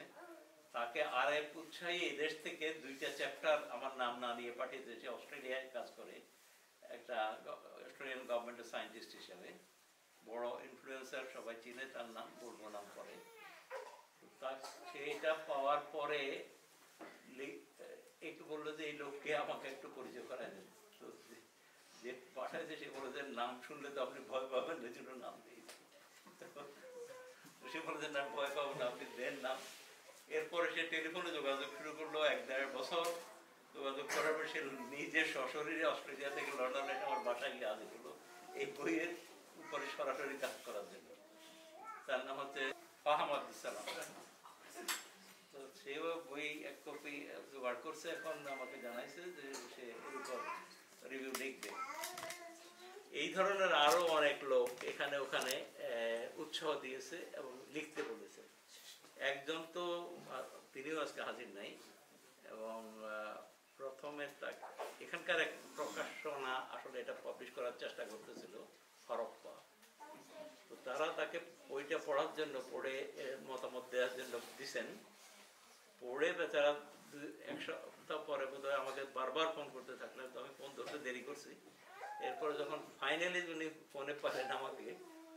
[SPEAKER 11] তাকে আরেক উৎসাহী এই দেশ থেকে 2টা চ্যাপ্টার আমার নাম না নিয়ে পাঠিয়ে দিয়েছে। অস্ট্রেলিয়ায় কাজ করে, একটা অস্ট্রেলিয়ান গভর্নমেন্টের সায়েন্টিস্ট হিসেবে, বড় ইনফ্লুয়েন্সার, সবাই চিনে তার নাম, পূর্ব নাম করে। সেটা পাওয়ার পরে একটু বললো যে এই লোককে আমাকে একটু পরিচয় করাই দেন। তো যে পাঠাইছে সে বলে যে নাম শুনলে তো আপনি ভয় পাবেন, এই জন্য নাম দিয়েছি। সে বলে যে না, ভয় পাবো না, আপনি দেন নাম। এরপরে সে টেলিফোনে যোগাযোগ শুরু করলো, 1-1.5 বছর যোগাযোগ করার পর সে নিজে সশরীরে অস্ট্রেলিয়া থেকে লন্ডনে আমার বাসায় গিয়ে হাজির হলো এই বইয়ের উপরে সরাসরি কাজ করার জন্য। তার নাম হচ্ছে ফাহাম আব্দুস সালাম। তো সেও বই 1 কপি জোগাড় করছে, এখন আমাকে জানাইছে যে সে এর উপর রিভিউ লিখবে। এই ধরনের আরো অনেক লোক এখানে ওখানে উৎসাহ দিয়েছে এবং লিখতে বলেছে। একজন তো তিনিও আজকে হাজির নাই, এবং প্রথমে এখানকার এক প্রকাশনা আসলে এটা পাবলিশ করার চেষ্টা করতেছিল হরপ্পা, তো তারা তাকে বইটা পড়ার জন্য পড়ে মতামত দেওয়ার জন্য দিছেন। পড়ে বেচারা এক সপ্তাহ পরে বোধহয় আমাকে বারবার ফোন করতে থাকলেন, তো আমি ফোন ধরতে দেরি করছি। এরপরে যখন ফাইনালি উনি ফোনে পারেন আমাকে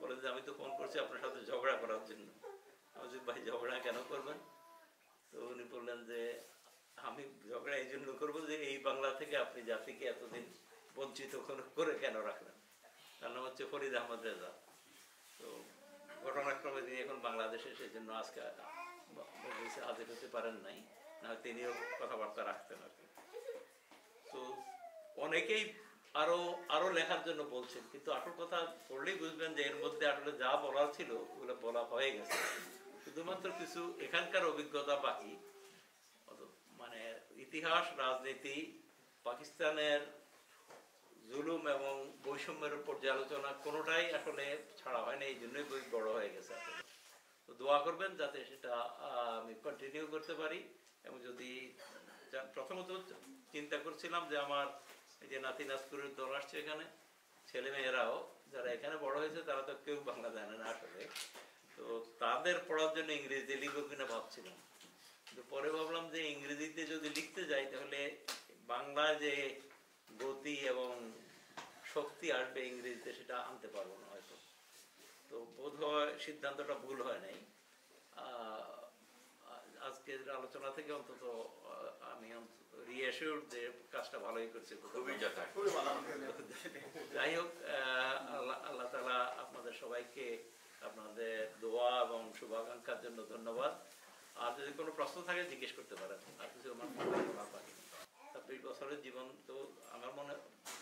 [SPEAKER 11] বলেন যে আমি তো ফোন করছি আপনার সাথে ঝগড়া করার জন্য। আমি বলছি ভাই ঝগড়া কেন করবেন? তো উনি বললেন যে আমি ঝগড়া এই জন্য করবো যে এই বাংলা থেকে আপনি জাতিকে এতদিন বঞ্চিত করে কেন রাখলেন। তার নাম হচ্ছে ফরিদ আহমদ রেজা। তো ঘটনাক্রমে তিনি এখন বাংলাদেশে, সেই জন্য আজকে হাজির হতে পারেন নাই, না তিনিও কথাবার্তা রাখতেন আর কি। তো অনেকেই আরো লেখার জন্য বলছেন, কিন্তু আসল কথা পড়লেই বুঝবেন যে এর মধ্যে আসলে যা বলার ছিল ওগুলো বলা হয়ে গেছে। শুধুমাত্র কিছু এখানকার অভিজ্ঞতা বাকি, মানে ইতিহাস, রাজনীতি, পাকিস্তানের জুলুম এবং বৈষম্যের উপর যে আলোচনা কোনোটাই আসলে ছাড়া হয় না, এই জন্যই বই বড় হয়ে গেছে আসলে। তো দোয়া করবেন যাতে সেটা আমি কন্টিনিউ করতে পারি। এবং যদি প্রথমত চিন্তা করছিলাম যে আমার এই যে নাতি নাতকুরের দল আসছে এখানে, ছেলে মেয়েরাও যারা এখানে বড় হয়েছে তারা তো কেউ বাংলা জানে না আসলে, তো তাদের পড়ার জন্য ইংরেজিতে লিখবো কিনা ভাবছিলাম। কিন্তু পরে ভাবলাম যে ইংরেজিতে যদি লিখতে যাই তাহলে বাংলায় যে গতি এবং শক্তি আসবে ইংরেজিতে সেটা আনতে পারবো না হয়তো। তো বোধ হয় সিদ্ধান্তটা ভুল হয় নাই। আজকের আলোচনা থেকে অন্তত আমি রিঅ্যাসিওরড যে কাজটা ভালোই করছে। যাই হোক, আল্লাহ তাআলা আপনাদের সবাইকে আপনাদের দোয়া এবং শুভাকাঙ্ক্ষার জন্য ধন্যবাদ। আর যদি কোনো প্রশ্ন থাকে জিজ্ঞেস করতে পারেন। আর কিছু আমার বাকি 26 বছরের জীবন, তো আমার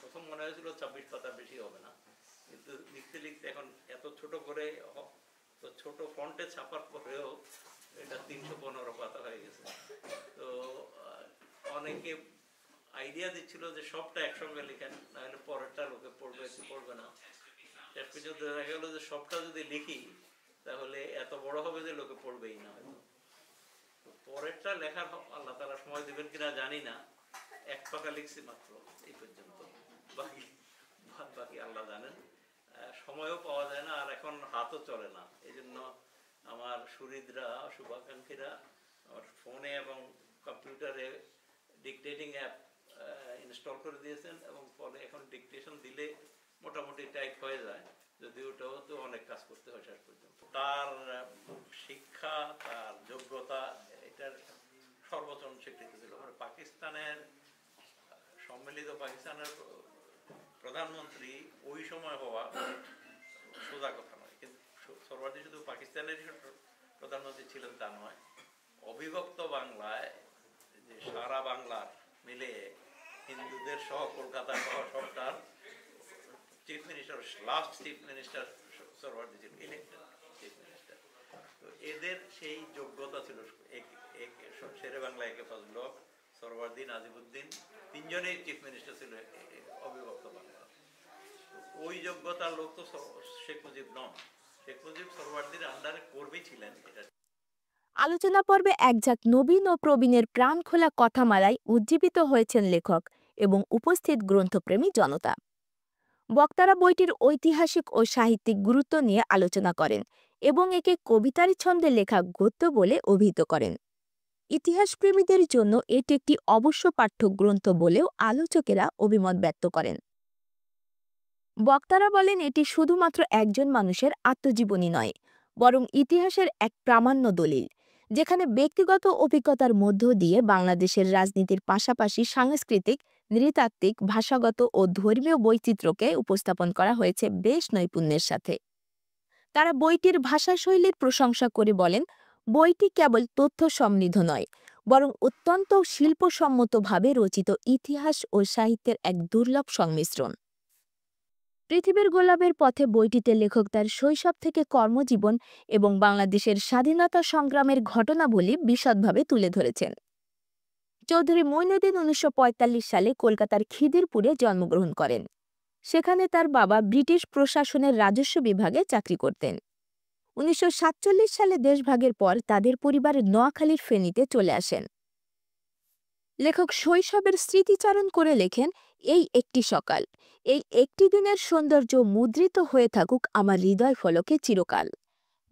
[SPEAKER 11] প্রথম মনে হয়েছিল 26 পাতার বেশি হবে না, কিন্তু লিখতে লিখতে এখন এত ছোট করে, তো ছোট ফন্টে ছাপার পরেও এটা 315 পাতা হয়ে গেছে। তো অনেকে আইডিয়া দিচ্ছিল যে সবটা একসঙ্গে লিখেন, নাহলে পরেরটা লোকে পড়বে কি পড়বে না। শেষ পর্যন্ত দেখা গেল যে সবটা যদি লিখি তাহলে এত বড় হবে যে লোকে পড়বেই না হয়তো। পরেরটা লেখার আল্লাহ তাআলা সময় দেবেন কিনা জানি না, 1 পাতা লিখছি মাত্র এই পর্যন্ত, বাকি আল্লাহ জানেন। সময়ও পাওয়া যায় না, আর এখন হাতও চলে না। এই জন্য আমার সুহৃদরা, শুভাকাঙ্ক্ষীরা আমার ফোনে এবং কম্পিউটারে ডিকটেটিং অ্যাপ ইনস্টল করে দিয়েছেন, এবং ফলে এখন ডিকটেশন দিলে মোটামুটি টাইপ হয়ে যায়, যদি ওটাও তো অনেক কাজ করতে হয় শেষ পর্যন্ত। তার শিক্ষা, তার যোগ্যতা, এটার সর্বোচ্চ স্বীকৃতি ছিল। পাকিস্তানের সম্মিলিত পাকিস্তানের প্রধানমন্ত্রী ওই সময় হওয়া সোজা কথা নয়, কিন্তু সর্বাধিক শুধু পাকিস্তানের প্রধানমন্ত্রী ছিলেন তা নয়, অবিভক্ত বাংলায় যে সারা বাংলার মিলে হিন্দুদের সহ কলকাতা সহ সবটার chief minister, last chief minister Suhrawardy ছিল, ইলেক্টেড চিফ মিনিস্টার। তো এদের সেই যোগ্যতা ছিল। শেরে বাংলা একে ফজল হক, সরওয়ার্দী, নাজিবুদ্দিন, তিনজনেই চিফ মিনিস্টার ছিল অবিভক্ত বাংলা। ওই যোগ্যতার লোক তো শেখ মুজিব নন। শেখ মুজিব সরওয়ার্দীর আন্ডারে কর্মী ছিলেন। এটা
[SPEAKER 1] আলোচনা পর্বে একঝাঁক নবীন ও প্রবীণের প্রাণখোলা কথামালায় উজ্জীবিত হয়েছেন লেখক এবং উপস্থিত গ্রন্থপ্রেমী জনতা। বক্তারা বইটির ঐতিহাসিক ও সাহিত্যিক গুরুত্ব নিয়ে আলোচনা করেন এবং একে কবিতার ছন্দে লেখা গদ্য বলে অভিহিত করেন। ইতিহাসপ্রেমীদের জন্য এটি একটি অবশ্য পাঠ্য গ্রন্থ বলেও আলোচকেরা অভিমত ব্যক্ত করেন। বক্তারা বলেন এটি শুধুমাত্র একজন মানুষের আত্মজীবনী নয়, বরং ইতিহাসের এক প্রামাণ্য দলিল, যেখানে ব্যক্তিগত অভিজ্ঞতার মধ্য দিয়ে বাংলাদেশের রাজনীতির পাশাপাশি সাংস্কৃতিক, নৃতাত্ত্বিক, ভাষাগত ও ধর্মীয় বৈচিত্র্যকে উপস্থাপন করা হয়েছে বেশ নৈপুণ্যের সাথে। তারা বইটির ভাষাশৈলীর প্রশংসা করে বলেন, বইটি কেবল তথ্য সমৃদ্ধ নয়, বরং অত্যন্ত শিল্পসম্মতভাবে রচিত ইতিহাস ও সাহিত্যের এক দুর্লভ সংমিশ্রণ। পৃথিবীর গোলাপের পথে বইটিতে লেখক তার শৈশব থেকে কর্মজীবন এবং বাংলাদেশের স্বাধীনতা সংগ্রামের ঘটনাবলী বিশদভাবে তুলে ধরেছেন। চৌধুরী মঈনুদ্দিন 1945 সালে কলকাতার খিদিরপুরে জন্মগ্রহণ করেন। সেখানে তার বাবা ব্রিটিশ প্রশাসনের রাজস্ব বিভাগে চাকরি করতেন। 1947 সালে দেশভাগের পর তাদের পরিবার নোয়াখালীর ফেনীতে চলে আসেন। লেখক শৈশবের স্মৃতিচারণ করে লেখেন, এই একটি সকাল, এই একটি দিনের সৌন্দর্য মুদ্রিত হয়ে থাকুক আমার হৃদয় ফলকে চিরকাল।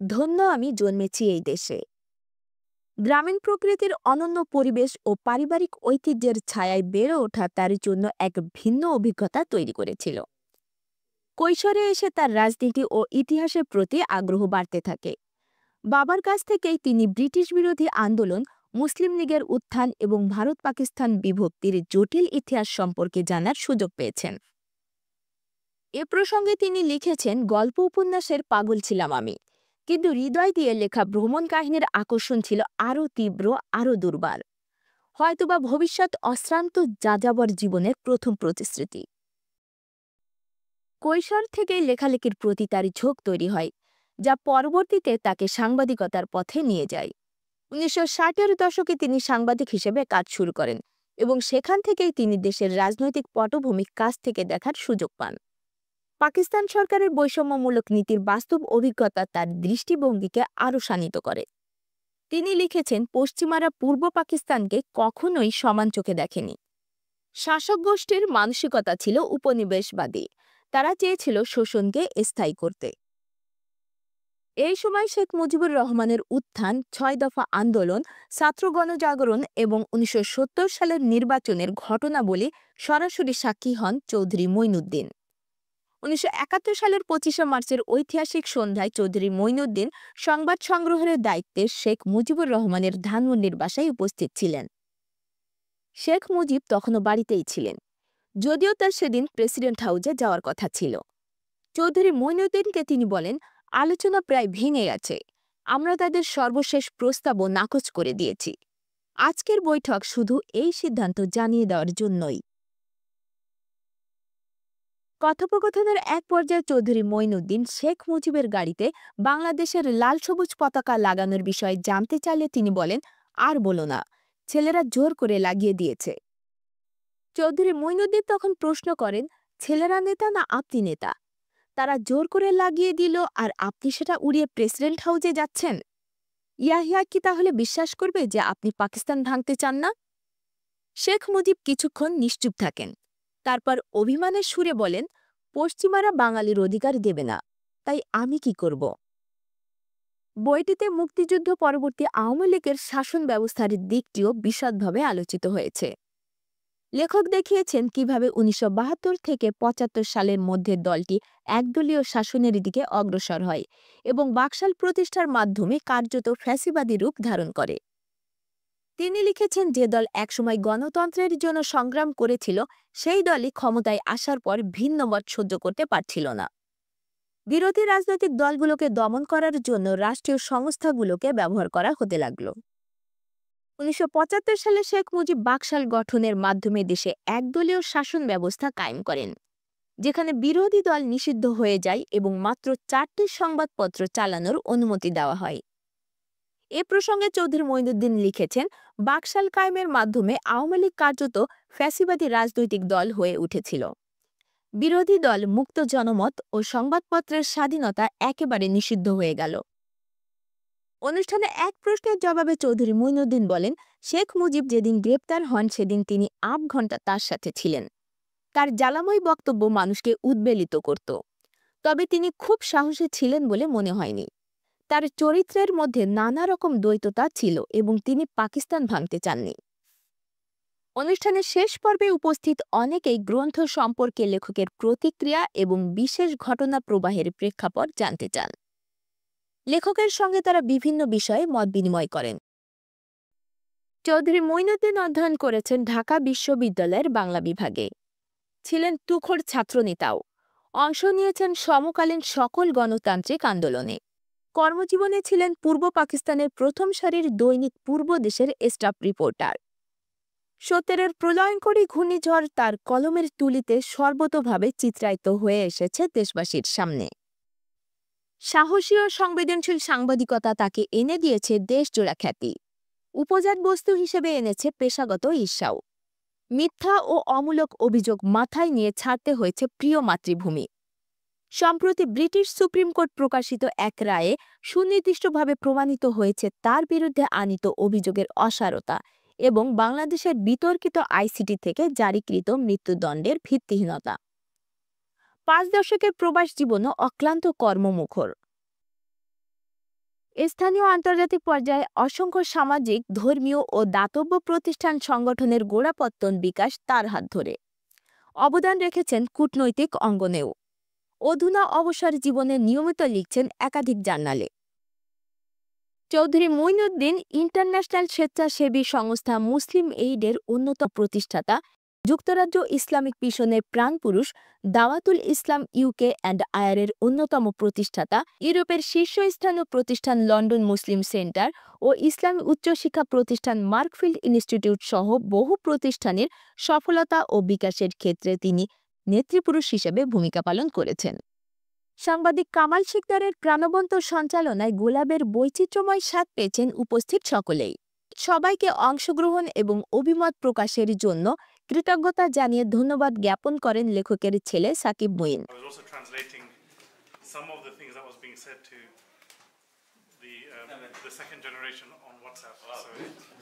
[SPEAKER 1] ধন্য আমি জন্মেছি এই দেশে। গ্রামীণ প্রকৃতির অনন্য পরিবেশ ও পারিবারিক ঐতিহ্যের ছায়ায় বেড়ে ওঠা তার জন্য এক ভিন্ন অভিজ্ঞতা তৈরি করেছিল। কৈশোরে এসে তার রাজনীতি ও ইতিহাসের প্রতি আগ্রহ বাড়তে থাকে। বাবার কাছ থেকেই তিনি ব্রিটিশ বিরোধী আন্দোলন, মুসলিম লীগের উত্থান এবং ভারত পাকিস্তান বিভক্তির জটিল ইতিহাস সম্পর্কে জানার সুযোগ পেয়েছেন। এ প্রসঙ্গে তিনি লিখেছেন, গল্প উপন্যাসের পাগল ছিলাম আমি, কিন্তু হৃদয় দিয়ে লেখা ভ্রমণ কাহিনীর আকর্ষণ ছিল আরও তীব্র, আরও দুর্বার। হয়তোবা ভবিষ্যৎ অশ্রান্ত যাযাবর জীবনের প্রথম প্রতিশ্রুতি। কৈশোর থেকেই লেখালেখির প্রতি তার ঝোঁক তৈরি হয়, যা পরবর্তীতে তাকে সাংবাদিকতার পথে নিয়ে যায়। 1960-এর দশকে তিনি সাংবাদিক হিসেবে কাজ শুরু করেন এবং সেখান থেকেই তিনি দেশের রাজনৈতিক পটভূমি কাছ থেকে দেখার সুযোগ পান। পাকিস্তান সরকারের বৈষম্যমূলক নীতির বাস্তব অভিজ্ঞতা তার দৃষ্টিভঙ্গিকে আরও শানিত করে। তিনি লিখেছেন, পশ্চিমারা পূর্ব পাকিস্তানকে কখনোই সমান চোখে দেখেনি। শাসক গোষ্ঠীর মানসিকতা ছিল উপনিবেশবাদী, তারা চেয়েছিল শোষণকে স্থায়ী করতে। এই সময় শেখ মুজিবুর রহমানের উত্থান, ৬ দফা আন্দোলন, ছাত্র গণজাগরণ এবং ১৯৭০ সালের নির্বাচনের ঘটনাবলী সরাসরি সাক্ষী হন চৌধুরী মঈনুদ্দিন। ১৯৭১ সালের ২৫শে মার্চের ঐতিহাসিক সন্ধ্যায় চৌধুরী মঈনুদ্দিন সংবাদ সংগ্রহের দায়িত্বে শেখ মুজিবুর রহমানের ধানমন্ডির বাসায় উপস্থিত ছিলেন। শেখ মুজিব তখনও বাড়িতেই ছিলেন, যদিও তার সেদিন প্রেসিডেন্ট হাউজে যাওয়ার কথা ছিল। চৌধুরী মঈনুদ্দিনকে তিনি বলেন, আলোচনা প্রায় ভেঙে গেছে, আমরা তাদের সর্বশেষ প্রস্তাবও নাকচ করে দিয়েছি। আজকের বৈঠক শুধু এই সিদ্ধান্ত জানিয়ে দেওয়ার জন্যই। কথোপকথনের এক পর্যায়ে চৌধুরী মঈনুদ্দিন শেখ মুজিবের গাড়িতে বাংলাদেশের লাল সবুজ পতাকা লাগানোর বিষয়ে জানতে চাইলে তিনি বলেন, আর বলো না, ছেলেরা জোর করে লাগিয়ে দিয়েছে। চৌধুরী মঈনুদ্দিন তখন প্রশ্ন করেন, ছেলেরা নেতা না আপনি নেতা? তারা জোর করে লাগিয়ে দিল আর আপনি সেটা উড়িয়ে প্রেসিডেন্ট হাউজে যাচ্ছেন? ইয়াহিয়া কি তাহলে বিশ্বাস করবে যে আপনি পাকিস্তান ভাঙতে চান না? শেখ মুজিব কিছুক্ষণ নিশ্চুপ থাকেন, তারপর অভিমানের সুরে বলেন, পশ্চিমারা বাঙালির অধিকার দেবে না, তাই আমি কি করব? বইটিতে মুক্তিযুদ্ধ পরবর্তী আওয়ামী লীগের শাসন ব্যবস্থার দিকটিও বিশদভাবে আলোচিত হয়েছে। লেখক দেখিয়েছেন কিভাবে ১৯৭২ থেকে ৭৫ সালের মধ্যে দলটি একদলীয় শাসনের দিকে অগ্রসর হয় এবং বাকশাল প্রতিষ্ঠার মাধ্যমে কার্যত ফ্যাসিবাদী রূপ ধারণ করে। তিনি লিখেছেন, যে দল একসময় গণতন্ত্রের জন্য সংগ্রাম করেছিল সেই দলই ক্ষমতায় আসার পর ভিন্ন মত সহ্য করতে পারছিল না। বিরোধী রাজনৈতিক দলগুলোকে দমন করার জন্য রাষ্ট্রীয় সংস্থাগুলোকে ব্যবহার করা হতে লাগল। ১৯৭৫ সালে শেখ মুজিব বাকশাল গঠনের মাধ্যমে দেশে একদলীয় শাসন ব্যবস্থা কায়েম করেন, যেখানে বিরোধী দল নিষিদ্ধ হয়ে যায় এবং মাত্র ৪টি সংবাদপত্র চালানোর অনুমতি দেওয়া হয়। এ প্রসঙ্গে চৌধুরী মঈনুদ্দিন লিখেছেন, বাকশাল কায়েমের মাধ্যমে আওয়ামী লীগ কার্যত ফ্যাসিবাদী রাজনৈতিক দল হয়ে উঠেছিল। বিরোধী দল, মুক্ত জনমত ও সংবাদপত্রের স্বাধীনতা একেবারে নিষিদ্ধ হয়ে গেল। অনুষ্ঠানে এক প্রশ্নের জবাবে চৌধুরী মঈনুদ্দিন বলেন, শেখ মুজিব যেদিন গ্রেপ্তার হন সেদিন তিনি ৮ ঘণ্টা তার সাথে ছিলেন। তার জ্বালাময় বক্তব্য মানুষকে উদ্বেলিত করত, তবে তিনি খুব সাহসী ছিলেন বলে মনে হয়নি। তার চরিত্রের মধ্যে নানা রকম দ্বৈততা ছিল এবং তিনি পাকিস্তান ভাঙতে চাননি। অনুষ্ঠানের শেষ পর্বে উপস্থিত অনেকেই গ্রন্থ সম্পর্কে লেখকের প্রতিক্রিয়া এবং বিশেষ ঘটনা প্রবাহের প্রেক্ষাপট জানতে চান। লেখকের সঙ্গে তারা বিভিন্ন বিষয়ে মত বিনিময় করেন। চৌধুরী মঈনুদ্দিন অধ্যয়ন করেছেন ঢাকা বিশ্ববিদ্যালয়ের বাংলা বিভাগে, ছিলেন তুখোড় ছাত্রনেতাও, অংশ নিয়েছেন সমকালীন সকল গণতান্ত্রিক আন্দোলনে। কর্মজীবনে ছিলেন পূর্ব পাকিস্তানের প্রথম সারির দৈনিক পূর্ব দেশের স্টাফ রিপোর্টার। ৭০-এর প্রলয়ঙ্করী ঘূর্ণিঝড় তার কলমের তুলিতে সর্বতোভাবে চিত্রায়িত হয়ে এসেছে দেশবাসীর সামনে। সাহসী ও সংবেদনশীল সাংবাদিকতা তাকে এনে দিয়েছে দেশজোড়া খ্যাতি, উপজাত বস্তু হিসেবে এনেছে পেশাগত ঈর্ষাও। মিথ্যা ও অমূলক অভিযোগ মাথায় নিয়ে ছাড়তে হয়েছে প্রিয় মাতৃভূমি। সম্প্রতি ব্রিটিশ সুপ্রিম কোর্ট প্রকাশিত এক রায়ে সুনির্দিষ্টভাবে প্রমাণিত হয়েছে তার বিরুদ্ধে আনীত অভিযোগের অসারতা এবং বাংলাদেশের বিতর্কিত আইসিটি থেকে জারিকৃত মৃত্যুদণ্ডের ভিত্তিহীনতা। 5 দশকের প্রবাস জীবনও অক্লান্ত কর্মমুখর। স্থানীয় আন্তর্জাতিক পর্যায়ে অসংখ্য সামাজিক, ধর্মীয় ও দাতব্য প্রতিষ্ঠান সংগঠনের গোড়াপত্তন বিকাশ তার হাত ধরে। অবদান রেখেছেন কূটনৈতিক অঙ্গনেও। অধুনা অবসর জীবনে নিয়মিত লিখছেন একাধিক জার্নালে। চৌধুরী মুঈনুদ্দীন ইন্টারন্যাশনাল স্বেচ্ছাসেবী সংস্থা মুসলিম এইডের অন্যতম প্রতিষ্ঠাতা, যুক্তরাজ্য ইসলামিক মিশনের প্রাণপুরুষ, দাওয়াতুল ইসলাম ইউকে অ্যান্ড আয়ারের অন্যতম প্রতিষ্ঠাতা, ইউরোপের শীর্ষস্থানীয় প্রতিষ্ঠান লন্ডন মুসলিম সেন্টার ও ইসলামী উচ্চশিক্ষা প্রতিষ্ঠান মার্কফিল্ড ইনস্টিটিউট সহ বহু প্রতিষ্ঠানের সফলতা ও বিকাশের ক্ষেত্রে তিনি নেতৃপুরুষ হিসেবে ভূমিকা পালন করেছেন। সাংবাদিক কামাল শিকদারের প্রাণবন্ত সঞ্চালনায় গোলাপের বৈচিত্র্যময় স্বাদ পেয়েছেন উপস্থিত সকলেই। সবাইকে অংশগ্রহণ এবং অভিমত প্রকাশের জন্য কৃতজ্ঞতা জানিয়ে ধন্যবাদ জ্ঞাপন করেন লেখকের ছেলে Shakib মুঈন।
[SPEAKER 12] I was also translating some of the things that was being said to the second generation on WhatsApp. So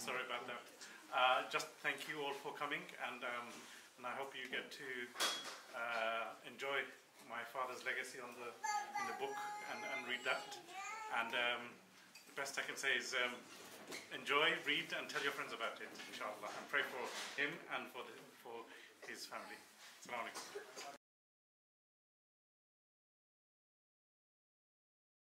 [SPEAKER 12] sorry about that. Just thank you all for coming, and I hope you get to enjoy my father's legacy in the book and read that. And the best I can say is enjoy, read, and tell your friends about it, inshallah, and pray for him and for his family. Assalamu alaikum.